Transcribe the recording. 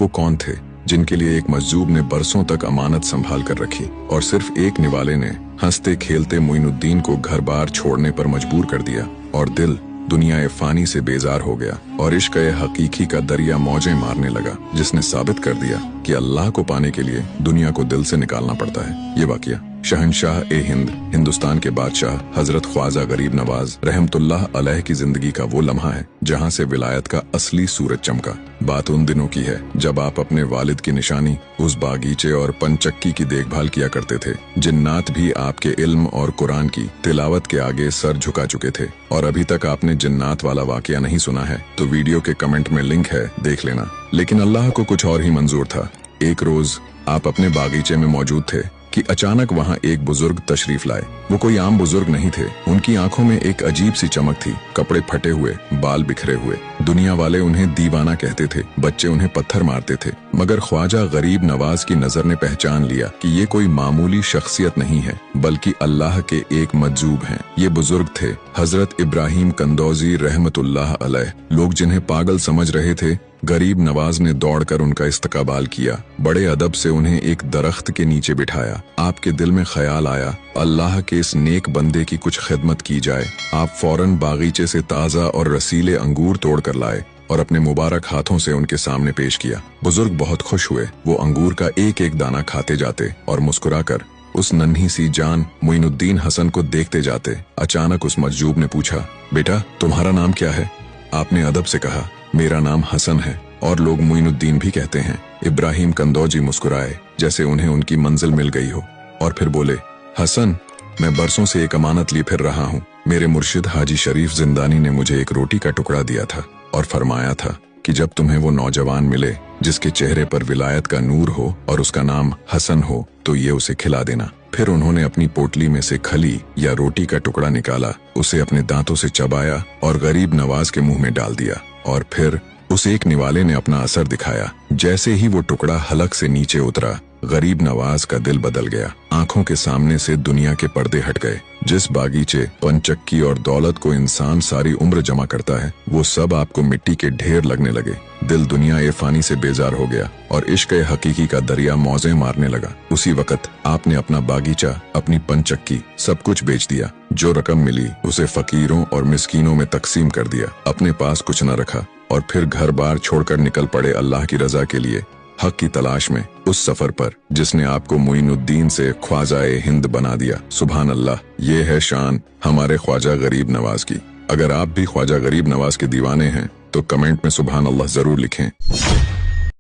वो कौन थे जिनके लिए एक मजजूब ने बरसों तक अमानत संभाल कर रखी और सिर्फ एक निवाले ने हंसते खेलते मोइनुद्दीन को घर बार छोड़ने पर मजबूर कर दिया और दिल दुनिया फानी से बेजार हो गया और इश्क हकीकी का दरिया मौजें मारने लगा, जिसने साबित कर दिया कि अल्लाह को पाने के लिए दुनिया को दिल से निकालना पड़ता है। ये वाकया शहंशाह हिंद, हिंदुस्तान के बादशाह हजरत ख्वाजा गरीब नवाज रहमतुल्लाह अलैह की जिंदगी का वो लम्हा है जहाँ से विलायत का असली सूरज चमका। बात उन दिनों की है जब आप अपने वालिद की निशानी उस बागीचे और पंचक्की की देखभाल किया करते थे। जिन्नात भी आपके इल्म और कुरान की तिलावत के आगे सर झुका चुके थे। और अभी तक आपने जिन्नात वाला वाकया नहीं सुना है तो वीडियो के कमेंट में लिंक है, देख लेना। लेकिन अल्लाह को कुछ और ही मंजूर था। एक रोज आप अपने बागीचे में मौजूद थे कि अचानक वहाँ एक बुजुर्ग तशरीफ लाए। वो कोई आम बुजुर्ग नहीं थे। उनकी आंखों में एक अजीब सी चमक थी, कपड़े फटे हुए, बाल बिखरे हुए। दुनिया वाले उन्हें दीवाना कहते थे, बच्चे उन्हें पत्थर मारते थे, मगर ख्वाजा गरीब नवाज की नजर ने पहचान लिया कि ये कोई मामूली शख्सियत नहीं है बल्कि अल्लाह के एक मजजूब हैं। ये बुजुर्ग थे हजरत इब्राहिम कंदौजी रहमतुल्लाह अलैह। लोग जिन्हें पागल समझ रहे थे, गरीब नवाज ने दौड़कर उनका इस्तकबाल किया। बड़े अदब से उन्हें एक दरख्त के नीचे बिठाया। आपके दिल में ख्याल आया अल्लाह के इस नेक बंदे की कुछ खिदमत की जाए। आप फौरन बागीचे से ताज़ा और रसीले अंगूर तोड़ कर लाए और अपने मुबारक हाथों से उनके सामने पेश किया। बुजुर्ग बहुत खुश हुए। वो अंगूर का एक एक दाना खाते जाते और मुस्कुराकर उस नन्ही सी जान मोइनुद्दीन हसन को देखते जाते। अचानक उस मजजूब ने पूछा, बेटा तुम्हारा नाम क्या है? आपने अदब से कहा, मेरा नाम हसन है और लोग मोइनुद्दीन भी कहते हैं। इब्राहिम कंदौजी मुस्कुराए जैसे उन्हें उनकी मंजिल मिल गई हो और फिर बोले, हसन मैं बरसों से एक अमानत लिए फिर रहा हूँ। मेरे मुर्शिद हाजी शरीफ जिंदानी ने मुझे एक रोटी का टुकड़ा दिया था और फरमाया था कि जब तुम्हें वो नौजवान मिले जिसके चेहरे पर विलायत का नूर हो और उसका नाम हसन हो तो ये उसे खिला देना। फिर उन्होंने अपनी पोटली में से खली या रोटी का टुकड़ा निकाला, उसे अपने दांतों से चबाया और गरीब नवाज के मुंह में डाल दिया और फिर उस एक निवाले ने अपना असर दिखाया। जैसे ही वो टुकड़ा हलक से नीचे उतरा, गरीब नवाज का दिल बदल गया। आंखों के सामने से दुनिया के पर्दे हट गए। जिस बागीचे, पंचक्की और दौलत को इंसान सारी उम्र जमा करता है, वो सब आपको मिट्टी के ढेर लगने लगे। दिल दुनिया फानी से बेजार हो गया और इश्क हकीकी का दरिया मौजें मारने लगा। उसी वक्त आपने अपना बागीचा, अपनी पंचक्की, सब कुछ बेच दिया। जो रकम मिली उसे फकीरों और मिस्कीनों में तकसीम कर दिया। अपने पास कुछ न रखा और फिर घर बार छोड़कर निकल पड़े अल्लाह की रजा के लिए, हक की तलाश में, उस सफर पर जिसने आपको मोइनुद्दीन से ख्वाजा हिंद बना दिया। सुभान अल्लाह, ये है शान हमारे ख्वाजा गरीब नवाज की। अगर आप भी ख्वाजा गरीब नवाज के दीवाने हैं तो कमेंट में सुभान अल्लाह जरूर लिखें।